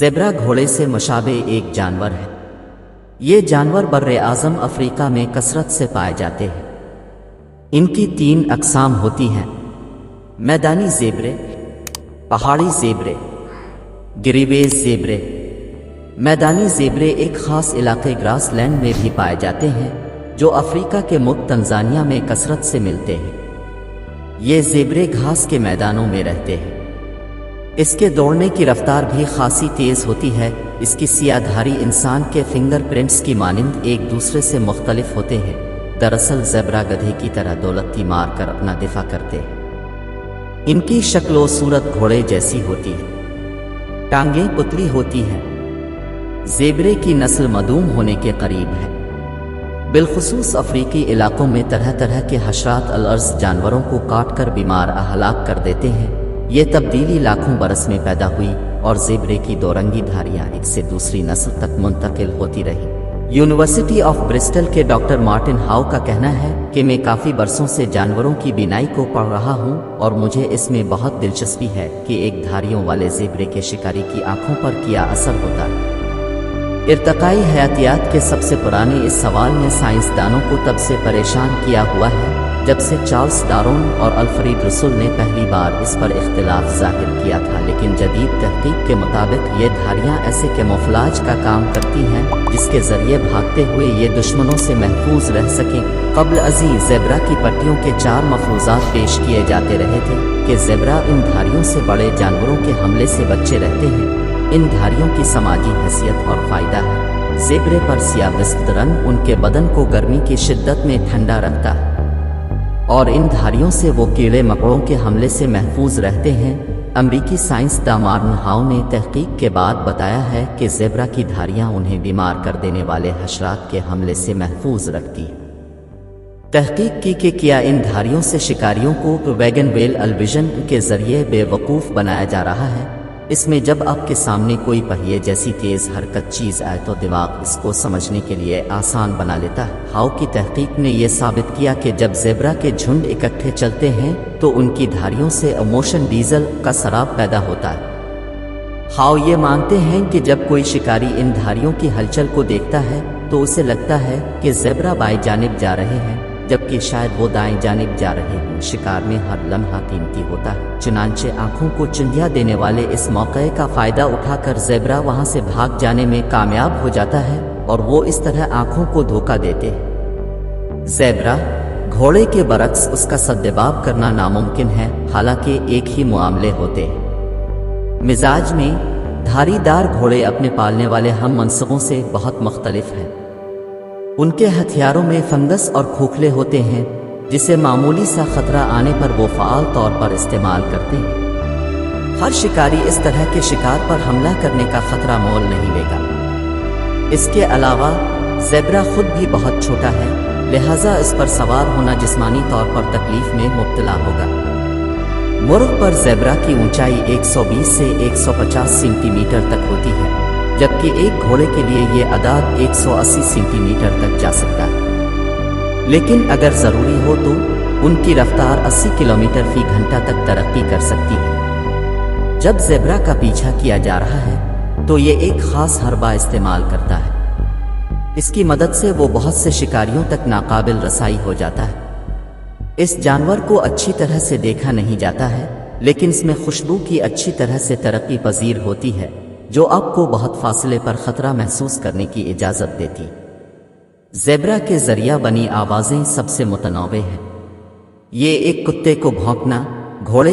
Zebra घोड़े से मुशाबे एक जानवर है। ये जानवर बर्रे आज़म अफ्रीका में कसरत से पाए जाते हैं। इनकी 3 अक़साम होती हैं: मैदानी ज़ेब्रे, पहाड़ी ज़ेब्रे, गिरिवेज़ ज़ेब्रे। मैदानी ज़ेब्रे एक ख़ास इलाके ग्रासलैंड में भी पाए जाते हैं जो अफ्रीका के मुल्क तंजानिया में कसरत से मिलते हैं। ये ज़ेब्रे घास के मैदानों में रहते हैं। इसके दौड़ने की रफ्तार भी खासी तेज़ होती है। इसकी सियाधारी इंसान के फिंगरप्रिंट्स की मानिंद एक दूसरे से मुख्तलिफ होते हैं। दरअसल ज़ेब्रा गधे की तरह दौलती मार कर अपना दिफा करते हैं। इनकी शक्ल व सूरत घोड़े जैसी होती है। टांगें पुतली होती हैं। ज़ेब्रे की नस्ल मदूम होने के करीब है। बिलखुसूस अफ्रीकी इलाकों में तरह तरह के हशरात अल-अर्ज़ जानवरों को काट कर बीमार हलाक कर देते हैं। ये तब्दीली लाखों बरस में पैदा हुई और ज़ेब्रे की 2 रंगी धारियाँ एक से दूसरी नस्ल तक मुंतकिल होती रही। यूनिवर्सिटी ऑफ ब्रिस्टल के डॉक्टर मार्टिन हाउ का कहना है कि मैं काफ़ी बरसों से जानवरों की बीनाई को पढ़ रहा हूँ और मुझे इसमें बहुत दिलचस्पी है कि एक धारियों वाले ज़ेब्रे के शिकारी की आंखों पर क्या असर होता है। इर्तकाई हयातियात के सबसे पुराने इस सवाल ने साइंसदानों को तब से परेशान किया हुआ है जब से चार्ल्स डार्विन और अल्फ्रेड रसूल ने पहली बार इस पर इख्तिलाफ जाहिर किया था। लेकिन जदीद तहकीक के मुताबिक ये धारियाँ ऐसे कैमोफ्लेज का काम करती हैं जिसके जरिए भागते हुए ये दुश्मनों से महफूज रह सकें। क़ब्ल अज़ीज़ ज़ेब्रा की पट्टियों के 4 मफरूज़ात पेश किए जाते रहे थे कि ज़ेब्रा इन धारियों से बड़े जानवरों के हमले से बचे रहते हैं। इन धारियों की समाजी हैसियत और फ़ायदा है। ज़ेब्रे पर सियाह रंग उनके बदन को गर्मी की शिद्दत में ठंडा रखता है और इन धारियों से वो कीड़े मकोड़ों के हमले से महफूज रहते हैं। अमरीकी साइंसदान मार्टिन हाउ ने तहकीक के बाद बताया है कि ज़ेब्रा की धारियां उन्हें बीमार कर देने वाले हशरात के हमले से महफूज रखती हैं। तहकीक की कि क्या इन धारियों से शिकारियों को वैगन वेल अल्विजन के जरिए बेवकूफ़ बनाया जा रहा है। इसमें जब आपके सामने कोई पहिए जैसी तेज़ हरकत चीज़ आए तो दिमाग इसको समझने के लिए आसान बना लेता है। हाउ की तहकीक ने यह साबित किया कि जब ज़ेब्रा के झुंड इकट्ठे चलते हैं तो उनकी धारियों से मोशन डीजल का सराब पैदा होता है। हाउ ये मानते हैं कि जब कोई शिकारी इन धारियों की हलचल को देखता है तो उसे लगता है कि ज़ेब्रा बाएं जानिब जा रहे हैं जबकि शायद वो दाएं जानिब जा रहे हैं। शिकार में हर लम्हा कीमती होता है। चुनांचे आंखों को चुंधिया देने वाले इस मौके का फ़ायदा उठाकर ज़ेब्रा वहां से भाग जाने में कामयाब हो जाता है और वो इस तरह आंखों को धोखा देते हैं। ज़ेब्रा घोड़े के बरक्स उसका सद्देबाब करना नामुमकिन है, हालांकि एक ही मामले होते हैं। मिजाज में धारीदार घोड़े अपने पालने वाले हम मनसबों से बहुत मुख्तलिफ हैं। उनके हथियारों में फंगस और खोखले होते हैं जिसे मामूली सा खतरा आने पर वो फ़आल तौर पर इस्तेमाल करते हैं। हर शिकारी इस तरह के शिकार पर हमला करने का खतरा मोल नहीं लेगा। इसके अलावा ज़ेब्रा खुद भी बहुत छोटा है, लिहाजा इस पर सवार होना जिस्मानी तौर पर तकलीफ में मुब्तला होगा। मुर्ग पर ज़ेब्रा की ऊंचाई 120 से 150 सेंटीमीटर तक होती है जबकि एक घोड़े के लिए ये अदाद 180 सेंटीमीटर तक जा सकता है। लेकिन अगर ज़रूरी हो तो उनकी रफ्तार 80 किलोमीटर फी घंटा तक तरक्की कर सकती है। जब ज़ेब्रा का पीछा किया जा रहा है तो ये एक ख़ास हरबा इस्तेमाल करता है। इसकी मदद से वो बहुत से शिकारियों तक नाकाबिल रसाई हो जाता है। इस जानवर को अच्छी तरह से देखा नहीं जाता है लेकिन इसमें खुशबू की अच्छी तरह से तरक्की पजीर होती है जो आपको बहुत फासले पर खतरा महसूस करने की इजाज़त देती। ज़ेब्रा के ज़रिया बनी आवाज़ें सबसे मुतनव्वे हैं। ये एक कुत्ते को भौंकना, घोड़े